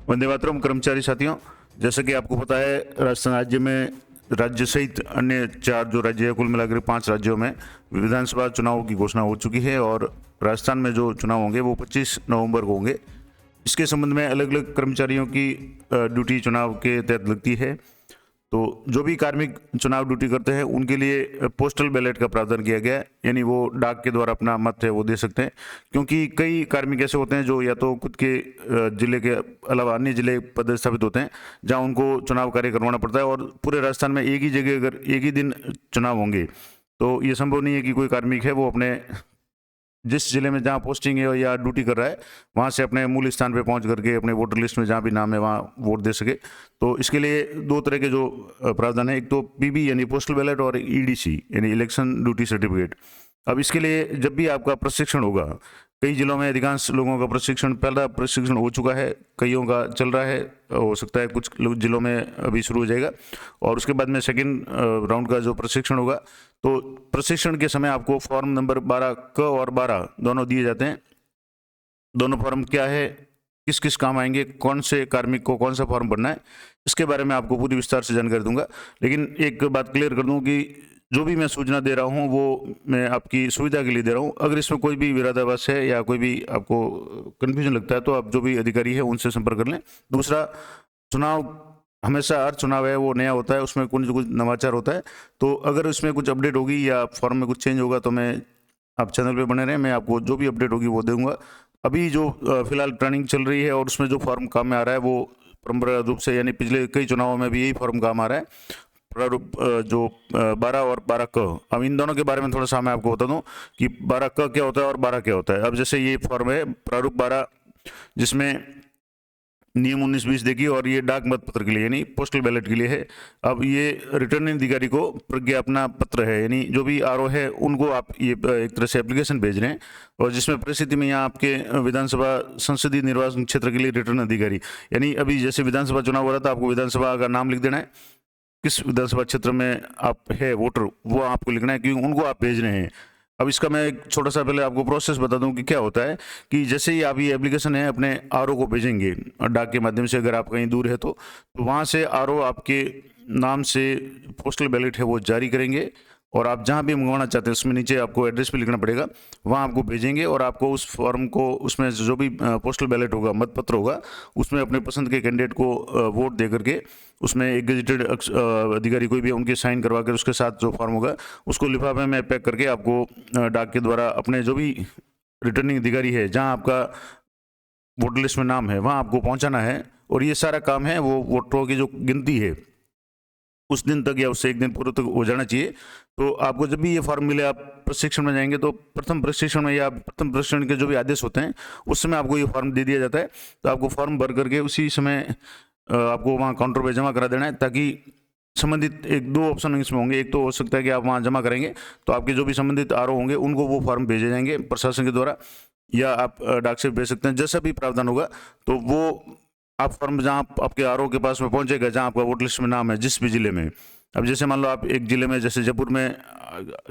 वंदे मातरम कर्मचारी साथियों, जैसा कि आपको पता है राजस्थान राज्य में राज्य सहित अन्य 4 जो राज्य है, कुल मिलाकर 5 राज्यों में विधानसभा चुनाव की घोषणा हो चुकी है और राजस्थान में जो चुनाव होंगे वो 25 नवंबर को होंगे। इसके संबंध में अलग अलग कर्मचारियों की ड्यूटी चुनाव के तहत लगती है। तो जो भी कार्मिक चुनाव ड्यूटी करते हैं उनके लिए पोस्टल बैलेट का प्रावधान किया गया है, यानी वो डाक के द्वारा अपना मत है वो दे सकते हैं। क्योंकि कई कार्मिक ऐसे होते हैं जो या तो खुद के जिले के अलावा अन्य जिले पदस्थापित होते हैं जहां उनको चुनाव कार्य करवाना पड़ता है, और पूरे राजस्थान में एक ही जगह अगर एक ही दिन चुनाव होंगे तो ये संभव नहीं है कि कोई कार्मिक है वो अपने जिस जिले में जहाँ पोस्टिंग है या ड्यूटी कर रहा है वहाँ से अपने मूल स्थान पे पहुँच करके अपने वोटर लिस्ट में जहाँ भी नाम है वहाँ वोट दे सके। तो इसके लिए 2 तरह के जो प्रावधान है, एक तो पीबी यानी पोस्टल बैलेट और ईडीसी यानी इलेक्शन ड्यूटी सर्टिफिकेट। अब इसके लिए जब भी आपका प्रशिक्षण होगा, कई जिलों में अधिकांश लोगों का प्रशिक्षण, पहला प्रशिक्षण हो चुका है, कईयों का चल रहा है, हो सकता है कुछ जिलों में अभी शुरू हो जाएगा, और उसके बाद में सेकेंड राउंड का जो प्रशिक्षण होगा तो प्रशिक्षण के समय आपको फॉर्म नंबर 12 क और 12 दोनों दिए जाते हैं। दोनों फॉर्म क्या है, किस किस काम आएंगे, कौन से कार्मिक को कौन सा फॉर्म भरना है, इसके बारे में आपको पूरी विस्तार से जानकारी दूंगा। लेकिन एक बात क्लियर कर दूं कि जो भी मैं सूचना दे रहा हूं वो मैं आपकी सुविधा के लिए दे रहा हूं। अगर इसमें कोई भी विरोधाभास है या कोई भी आपको कन्फ्यूजन लगता है तो आप जो भी अधिकारी है उनसे संपर्क कर लें। दूसरा, चुनाव हमेशा हर चुनाव है वो नया होता है, उसमें कुछ कुछ नवाचार होता है। तो अगर उसमें कुछ अपडेट होगी या फॉर्म में कुछ चेंज होगा तो मैं आप चैनल पे बने रहें, मैं आपको जो भी अपडेट होगी वो दूंगा। अभी जो फिलहाल ट्रेनिंग चल रही है और उसमें जो फॉर्म काम में आ रहा है वो परंपरागत रूप से, यानी पिछले कई चुनावों में भी यही फॉर्म काम आ रहा है, प्रारूप जो 12 और 12 क। अब इन दोनों के बारे में थोड़ा सा मैं आपको बता दूं कि 12 क क्या होता है और 12 क्या होता है। अब जैसे ये फॉर्म है प्रारूप 12, जिसमें नियम 19-20 देखिए, और ये डाक मत पत्र के लिए यानी पोस्टल बैलेट के लिए है। अब ये रिटर्निंग अधिकारी को प्रज्ञापना पत्र है, यानी जो भी आरओ है उनको आप ये एक तरह से एप्लीकेशन भेज रहे हैं, और जिसमें परिस्थिति में यहाँ आपके विधानसभा संसदीय निर्वाचन क्षेत्र के लिए रिटर्न अधिकारी, यानी अभी जैसे विधानसभा चुनाव हो रहा था, आपको विधानसभा का नाम लिख देना है, किस विधानसभा क्षेत्र में आप है वोटर वो आपको लिखना है, क्योंकि उनको आप भेज रहे हैं। अब इसका मैं एक छोटा सा पहले आपको प्रोसेस बता दूं कि क्या होता है कि जैसे ही आप ये एप्लीकेशन है अपने आरओ को भेजेंगे डाक के माध्यम से, अगर आप कहीं दूर है तो वहाँ से आरओ आपके नाम से पोस्टल बैलेट है वो जारी करेंगे, और आप जहाँ भी मंगवाना चाहते हैं उसमें नीचे आपको एड्रेस भी लिखना पड़ेगा, वहाँ आपको भेजेंगे, और आपको उस फॉर्म को, उसमें जो भी पोस्टल बैलेट होगा, मतपत्र होगा, उसमें अपने पसंद के कैंडिडेट को वोट दे करके उसमें एक गेजेटेड अधिकारी कोई भी उनके साइन करवा कर उसके साथ जो फॉर्म होगा उसको लिफाफे में पैक करके आपको डाक के द्वारा अपने जो भी रिटर्निंग अधिकारी है जहाँ आपका वोटर लिस्ट में नाम है वहाँ आपको पहुँचाना है। और ये सारा काम है वो वोटरों की जो गिनती है उस दिन तक या उससे एक दिन पूर्व तक हो जाना चाहिए। तो आपको जब भी ये फॉर्म मिले, आप प्रशिक्षण में जाएंगे तो प्रथम प्रशिक्षण में या प्रथम प्रशिक्षण के जो भी आदेश होते हैं उस समय आपको ये फॉर्म दे दिया जाता है। तो आपको फॉर्म भर करके उसी समय आपको वहाँ काउंटर पे जमा करा देना है, ताकि संबंधित एक 2 ऑप्शन इसमें होंगे। एक तो हो सकता है कि आप वहाँ जमा करेंगे तो आपके जो भी संबंधित आरओ होंगे उनको वो फॉर्म भेजे जाएंगे प्रशासन के द्वारा, या आप डाक से भेज सकते हैं, जैसा भी प्रावधान होगा। तो वो आप फॉर्म जहाँ आपके आरओ के पास में पहुँचेगा जहाँ आपका वोटर लिस्ट में नाम है जिस भी जिले में। अब जैसे मान लो आप एक जिले में, जैसे जयपुर में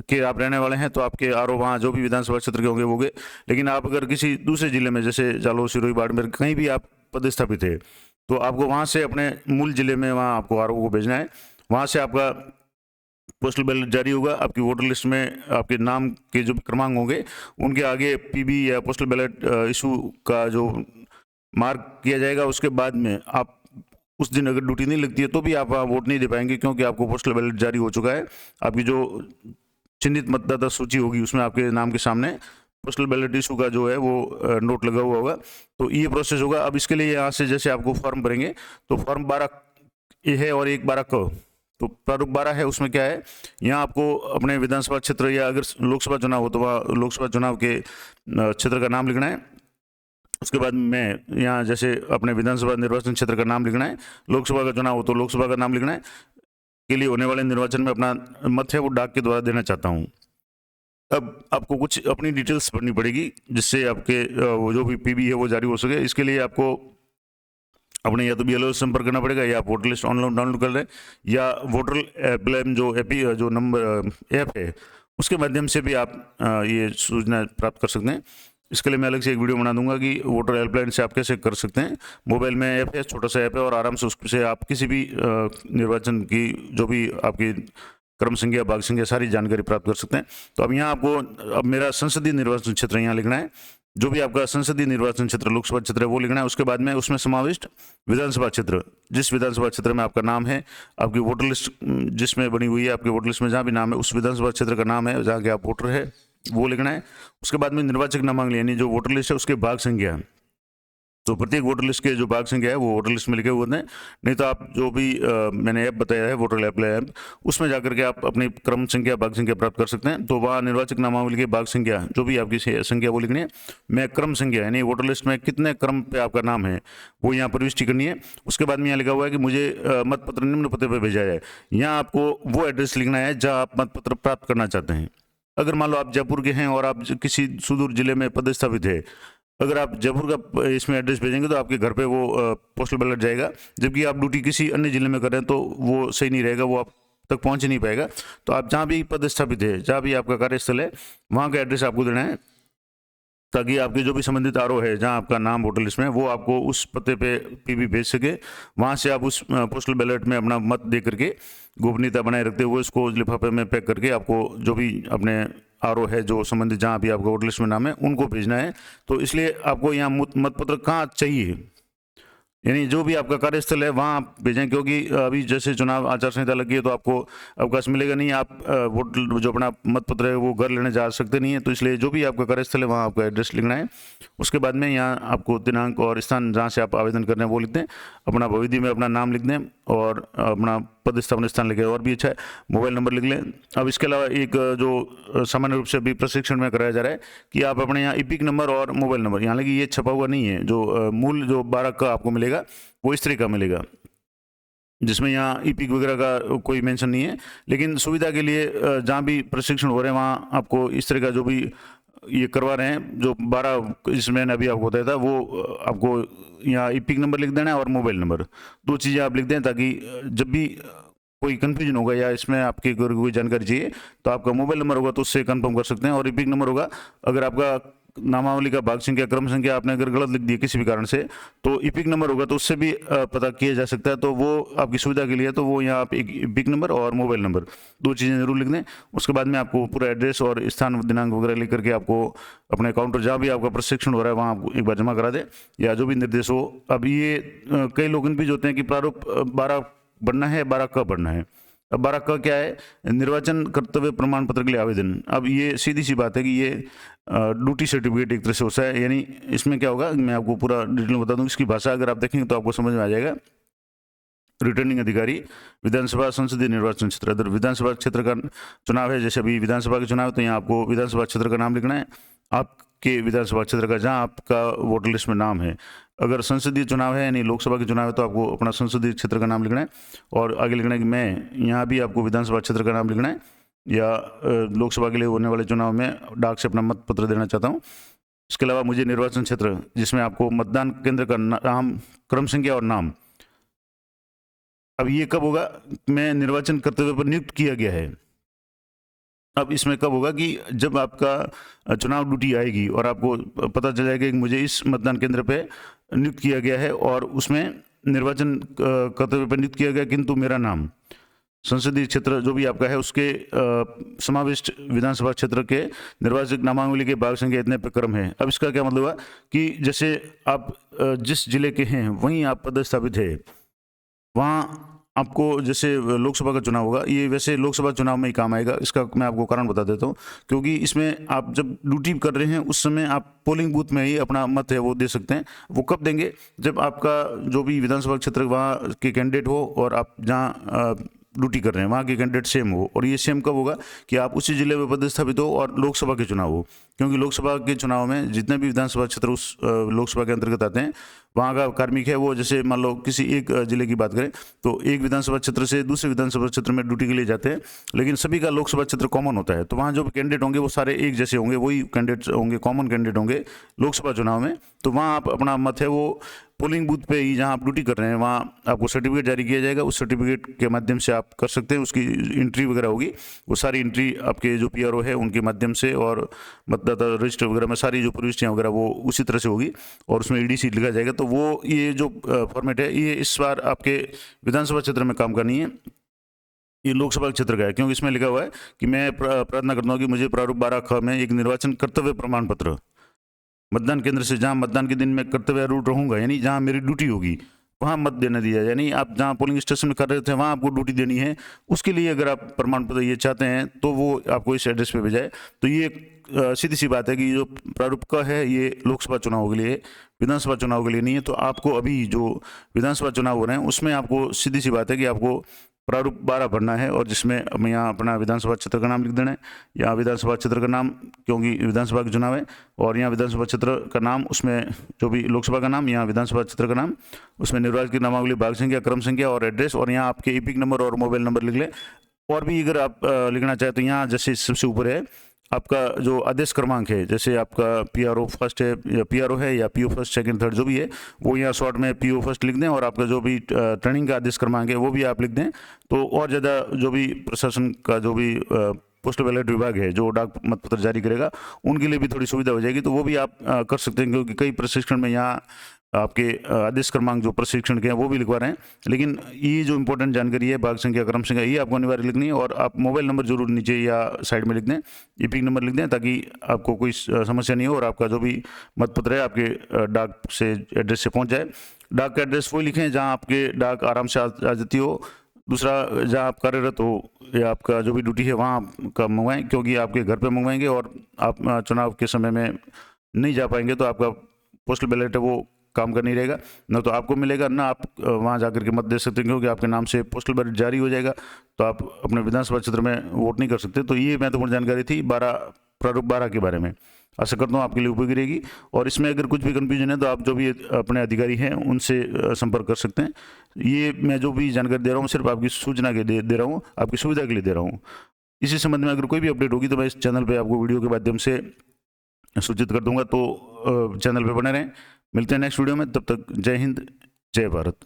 के आप रहने वाले हैं, तो आपके आरओ वहाँ जो भी विधानसभा क्षेत्र के होंगे वो होंगे। लेकिन आप अगर किसी दूसरे जिले में जैसे जालोर, सिरोही, बाड़मेर, कहीं भी आप पदस्थापित है तो आपको वहाँ से अपने मूल जिले में वहाँ आपको आरओ को भेजना है। वहाँ से आपका पोस्टल बैलेट जारी होगा, आपकी वोटर लिस्ट में आपके नाम के जो क्रमांक होंगे उनके आगे पीबी या पोस्टल बैलेट इशू का जो मार्क किया जाएगा। उसके बाद में आप उस दिन अगर ड्यूटी नहीं लगती है तो भी आप वहाँ वोट नहीं दे पाएंगे, क्योंकि आपको पोस्टल बैलेट जारी हो चुका है। आपकी जो चिन्हित मतदाता सूची होगी उसमें आपके नाम के सामने पोस्टल बैलेट इशू का जो है वो नोट लगा हुआ होगा। तो ये प्रोसेस होगा। अब इसके लिए यहाँ से जैसे आपको फॉर्म भरेंगे तो फॉर्म 12 ए है और एक 12 क। तो प्रारूप 12 है, उसमें क्या है, यहाँ आपको अपने विधानसभा क्षेत्र या अगर लोकसभा चुनाव हो तो वहाँ लोकसभा चुनाव के क्षेत्र का नाम लिखना है। उसके बाद में यहाँ जैसे अपने विधानसभा निर्वाचन क्षेत्र का नाम लिखना है, लोकसभा का चुनाव हो तो लोकसभा का नाम लिखना है, के लिए होने वाले निर्वाचन में अपना मत है वो डाक के द्वारा देना चाहता हूँ। अब आपको कुछ अपनी डिटेल्स भरनी पड़ेगी जिससे आपके वो जो भी पीबी है वो जारी हो सके। इसके लिए आपको अपने या तो बीएलओ से संपर्क करना पड़ेगा, या आप वोटर लिस्ट ऑनलाइन डाउनलोड कर लें, या वोटर एप्लाइम जो जो नंबर ऐप है उसके माध्यम से भी आप ये सूचना प्राप्त कर सकते हैं। इसके लिए मैं अलग से एक वीडियो बना दूंगा कि वोटर हेल्पलाइन से आप कैसे कर सकते हैं। मोबाइल में ऐप है, छोटा सा ऐप है, और आराम से उससे आप किसी भी निर्वाचन की जो भी आपकी क्रम संख्या, भाग संख्या, सारी जानकारी प्राप्त कर सकते हैं। तो अब यहाँ आपको अब मेरा संसदीय निर्वाचन क्षेत्र यहाँ लिखना है। जो भी आपका संसदीय निर्वाचन क्षेत्र, लोकसभा क्षेत्र है, वो लिखना है। उसके बाद में उसमें समाविष्ट विधानसभा क्षेत्र, जिस विधानसभा क्षेत्र में आपका नाम है, आपकी वोटर लिस्ट जिसमें बनी हुई है, आपकी वोटर लिस्ट में जहाँ भी नाम है, उस विधानसभा क्षेत्र का नाम है जहाँ के आप वोटर है, वो लिखना है। उसके बाद में निर्वाचक नामांकन यानी जो वोटर लिस्ट है उसके भाग संख्या, तो प्रत्येक वोटर लिस्ट के जो भाग संख्या है वो वोटर लिस्ट में लिखे हुए हैं। नहीं तो आप जो भी मैंने ऐप बताया है, वोटर हेल्पलाइन ऐप, उसमें जाकर के आप अपनी क्रम संख्या, भाग संख्या प्राप्त कर सकते हैं। तो वहाँ निर्वाचक नामावली के भाग संख्या, जो भी आपकी संख्या वो लिखनी है। मैं क्रम संख्या यानी वोटर लिस्ट में कितने क्रम पे आपका नाम है वो यहाँ प्रविष्टि करनी है। उसके बाद में यहाँ लिखा हुआ है कि मुझे मतपत्र निम्न पते पर भेजा जाए। यहाँ आपको वो एड्रेस लिखना है जहाँ आप मतपत्र प्राप्त करना चाहते हैं। अगर मान लो आप जयपुर के हैं और आप किसी सुदूर जिले में पदस्थापित है, अगर आप जयपुर का इसमें एड्रेस भेजेंगे तो आपके घर पे वो पोस्टल बैलेट जाएगा। जबकि आप ड्यूटी किसी अन्य जिले में कर रहे हैं तो वो सही नहीं रहेगा, वो आप तक पहुंच ही नहीं पाएगा। तो आप जहाँ भी पदस्थापित है, जहाँ भी आपका कार्यस्थल है, वहाँ का एड्रेस आपको देना है, ताकि आपके जो भी संबंधित आरओ है जहाँ आपका नाम वोटर लिस्ट में, वो आपको उस पते पे पीबी भेज सके। वहाँ से आप उस पोस्टल बैलेट में अपना मत दे करके गोपनीयता बनाए रखते हुए उसको लिफाफे में पैक करके आपको जो भी अपने आरओ है जो संबंधित जहाँ भी आपका वोटर लिस्ट में नाम है उनको भेजना है। तो इसलिए आपको यहाँ मतपत्र कहाँ चाहिए, यानी जो भी आपका कार्यस्थल है वहाँ आप भेजें, क्योंकि अभी जैसे चुनाव आचार संहिता लगी है तो आपको अवकाश मिलेगा नहीं, आप वोट जो अपना मतपत्र है वो घर लेने जा सकते नहीं है। तो इसलिए जो भी आपका कार्यस्थल है वहाँ आपका एड्रेस लिखना है। उसके बाद में यहाँ आपको दिनांक और स्थान जहाँ से आप आवेदन कर रहे हैं वो लिख दें, अपना भविधि में अपना नाम लिख दें और अपना पदस्थापन स्थान लिखें, और भी अच्छा है मोबाइल नंबर लिख लें। अब इसके अलावा एक जो सामान्य रूप से अभी प्रशिक्षण में कराया जा रहा है कि आप अपने यहाँ ईपिक नंबर और मोबाइल नंबर, यहाँ लगी ये छपा हुआ नहीं है, जो मूल जो 12 का आपको मिलेगा वो इस तरह का मिलेगा, जिसमें यहाँ ईपिक वगैरह का कोई मेंशन नहीं है। लेकिन सुविधा के लिए जहाँ भी प्रशिक्षण हो रहे हैं वहाँ आपको इस तरह का जो भी ये करवा रहे हैं, जो 12 जिसमें मैंने अभी आपको बताया था, वो आपको यहाँ ईपिक नंबर लिख देना है और मोबाइल नंबर, दो चीज़ें आप लिख दें, ताकि जब भी कोई कंफ्यूजन होगा या इसमें आपकी कोई जानकारी चाहिए तो आपका मोबाइल नंबर होगा तो उससे कंफर्म कर सकते हैं, और ईपिक नंबर होगा। अगर आपका नामावली का भाग संख्या, क्रम संख्या आपने अगर गलत लिख दी किसी भी कारण से, तो ईपिक नंबर होगा तो उससे भी पता किया जा सकता है। तो वो आपकी सुविधा के लिए, तो वो यहाँ आप एक ईपिक नंबर और मोबाइल नंबर, दो चीज़ें जरूर लिख दें। उसके बाद में आपको पूरा एड्रेस और स्थान दिनांक वगैरह लिख करके आपको अपने काउंटर जहाँ भी आपका प्रशिक्षण हो रहा है वहाँ आपको एक बार जमा करा दें, या जो भी निर्देश हो। अब ये कई लोग भी होते हैं कि प्रारूप 12 बनना है, 12 कब बनना है। अब 12 का क्या है, निर्वाचन कर्तव्य प्रमाण पत्र के लिए आवेदन। अब ये सीधी सी बात है कि ये ड्यूटी सर्टिफिकेट एक तरह से होता है, यानी इसमें क्या होगा मैं आपको पूरा डिटेल बता दूं। इसकी भाषा अगर आप देखेंगे तो आपको समझ में आ जाएगा। रिटर्निंग अधिकारी, विधानसभा संसदीय निर्वाचन क्षेत्र, अगर विधानसभा क्षेत्र का चुनाव है, जैसे अभी विधानसभा का चुनाव है, तो यहाँ आपको विधानसभा क्षेत्र का नाम लिखना है, आपके विधानसभा क्षेत्र का जहाँ आपका वोटर लिस्ट में नाम है। अगर संसदीय चुनाव है यानी लोकसभा के चुनाव है तो आपको अपना संसदीय क्षेत्र का नाम लिखना है, और आगे लिखना है कि मैं, यहाँ भी आपको विधानसभा क्षेत्र का नाम लिखना है, या लोकसभा के लिए होने वाले चुनाव में डाक से अपना मत पत्र देना चाहता हूँ। इसके अलावा मुझे निर्वाचन क्षेत्र जिसमें आपको मतदान केंद्र का नाम, क्रम संख्या और नाम। अब ये कब होगा, मैं निर्वाचन कर्तव्य पर नियुक्त किया गया है। अब इसमें कब होगा कि जब आपका चुनाव ड्यूटी आएगी और आपको पता चल जाएगा कि मुझे इस मतदान केंद्र पे नियुक्त किया गया है और उसमें निर्वाचन कर्तव्य पर नियुक्त किया गया, किंतु मेरा नाम संसदीय क्षेत्र जो भी आपका है उसके समाविष्ट विधानसभा क्षेत्र के निर्वाचक नामावली के भाग संख्या इतने पे क्रम है। अब इसका क्या मतलब हुआ कि जैसे आप जिस जिले के हैं वहीं आप पदस्थापित है, वहाँ आपको जैसे लोकसभा का चुनाव होगा, ये वैसे लोकसभा चुनाव में ही काम आएगा। इसका मैं आपको कारण बता देता हूँ, क्योंकि इसमें आप जब ड्यूटी कर रहे हैं उस समय आप पोलिंग बूथ में ही अपना मत है वो दे सकते हैं। वो कब देंगे, जब आपका जो भी विधानसभा क्षेत्र वहाँ के कैंडिडेट हो और आप जहाँ ड्यूटी कर रहे हैं वहाँ के कैंडिडेट सेम हो। और ये सेम कब होगा कि आप उसी जिले में पदस्थापित हो और लोकसभा के चुनाव हो, क्योंकि लोकसभा के चुनाव में जितने भी विधानसभा क्षेत्र उस लोकसभा के अंतर्गत आते हैं वहाँ का कार्मिक है वो, जैसे मान लो किसी एक जिले की बात करें तो एक विधानसभा क्षेत्र से दूसरे विधानसभा क्षेत्र में ड्यूटी के लिए जाते हैं, लेकिन सभी का लोकसभा क्षेत्र कॉमन होता है। तो वहाँ जो कैंडिडेट होंगे वो सारे एक जैसे होंगे, वही कैंडिडेट होंगे, कॉमन कैंडिडेट होंगे लोकसभा चुनाव में। तो वहाँ आप अपना मत है वो पोलिंग बूथ पे ही जहाँ आप ड्यूटी कर रहे हैं वहाँ आपको सर्टिफिकेट जारी किया जाएगा। उस सर्टिफिकेट के माध्यम से आप कर सकते हैं, उसकी एंट्री वगैरह होगी, वो सारी एंट्री आपके जो पीआरओ है उनके माध्यम से और मत मतदाता रजिस्टर वगैरह में सारी जो प्रविष्टियाँ वगैरह वो उसी तरह से होगी और उसमें ईडी सीट लिखा जाएगा। तो वो ये जो फॉर्मेट है ये इस बार आपके विधानसभा क्षेत्र में काम करनी है, ये लोकसभा क्षेत्र का है, क्योंकि इसमें लिखा हुआ है कि मैं प्रार्थना करता हूँ कि मुझे प्रारूप 12 में एक निर्वाचन कर्तव्य प्रमाण पत्र मतदान केंद्र से, जहाँ मतदान के दिन मैं कर्तव्य रूट रहूंगा, यानी जहाँ मेरी ड्यूटी होगी वहाँ मत देने दिया, यानी आप जहाँ पोलिंग स्टेशन में कर रहे थे वहाँ आपको ड्यूटी देनी है, उसके लिए अगर आप प्रमाण पत्र ये चाहते हैं तो वो आपको इस एड्रेस पे भेजाए। तो ये सीधी सी बात है कि जो प्रारूप का है ये लोकसभा चुनाव के लिए, विधानसभा चुनाव के लिए नहीं है। तो आपको अभी जो विधानसभा चुनाव हो रहे हैं उसमें आपको सीधी सी बात है कि आपको प्रारूप 12 भरना है, और जिसमें हम यहाँ अपना विधानसभा क्षेत्र का नाम लिख देना है, यहाँ विधानसभा क्षेत्र का नाम, क्योंकि विधानसभा का चुनाव है, और यहाँ विधानसभा क्षेत्र का नाम, उसमें जो भी लोकसभा का नाम, यहाँ विधानसभा क्षेत्र का नाम, उसमें निर्वाचक की नामावली, भाग संख्या, क्रम संख्या और एड्रेस, और यहाँ आपके ईपिक नंबर और मोबाइल नंबर लिख लें। और भी अगर आप लिखना चाहें तो यहाँ जैसे सबसे ऊपर है आपका जो आदेश क्रमांक है, जैसे आपका पीआरओ फर्स्ट है या पीआरओ है या पीओ फर्स्ट सेकंड थर्ड जो भी है वो यहाँ शॉर्ट में पीओ फर्स्ट लिख दें, और आपका जो भी ट्रेनिंग का आदेश क्रमांक है वो भी आप लिख दें। तो और ज़्यादा जो भी प्रशासन का जो भी पोस्टल बैलेट विभाग है जो डाक मतपत्र जारी करेगा उनके लिए भी थोड़ी सुविधा हो जाएगी, तो वो भी आप कर सकते हैं, क्योंकि कई प्रशिक्षण में यहाँ आपके आदेश क्रमांक जो प्रशिक्षण के हैं वो भी लिखवा रहे हैं। लेकिन ये जो इंपॉर्टेंट जानकारी है भाग संख्या, क्रम संख्या, ये आपको अनिवार्य लिखनी है, और आप मोबाइल नंबर जरूर नीचे या साइड में लिख दें, ईपिक नंबर लिख दें, ताकि आपको कोई समस्या नहीं हो और आपका जो भी मतपत्र है आपके डाक से एड्रेस से पहुँच जाए। डाक का एड्रेस वही लिखें जहाँ आपके डाक आराम से आ जाती हो। दूसरा, जहाँ आप कार्यरत हो या आपका जो भी ड्यूटी है वहाँ का मंगवाएं, क्योंकि आपके घर पे मंगवाएंगे और आप चुनाव के समय में नहीं जा पाएंगे तो आपका पोस्टल बैलेट है वो काम कर नहीं रहेगा, ना तो आपको मिलेगा ना आप वहाँ जाकर के मत दे सकते, क्योंकि आपके नाम से पोस्टल बैलेट जारी हो जाएगा तो आप अपने विधानसभा क्षेत्र में वोट नहीं कर सकते। तो ये महत्वपूर्ण जानकारी थी प्रारूप 12 के बारे में। आशा करता हूँ आपके लिए उपयोगी रहेगी, और इसमें अगर कुछ भी कन्फ्यूजन है तो आप जो भी अपने अधिकारी हैं उनसे संपर्क कर सकते हैं। ये मैं जो भी जानकारी दे रहा हूँ सिर्फ आपकी सूचना के दे रहा हूँ, आपकी सुविधा के लिए दे रहा हूँ। इसी संबंध में अगर कोई भी अपडेट होगी तो मैं इस चैनल पर आपको वीडियो के माध्यम से सूचित कर दूंगा, तो चैनल पर बने रहें। मिलते हैं नेक्स्ट वीडियो में, तब तक जय हिंद, जय भारत।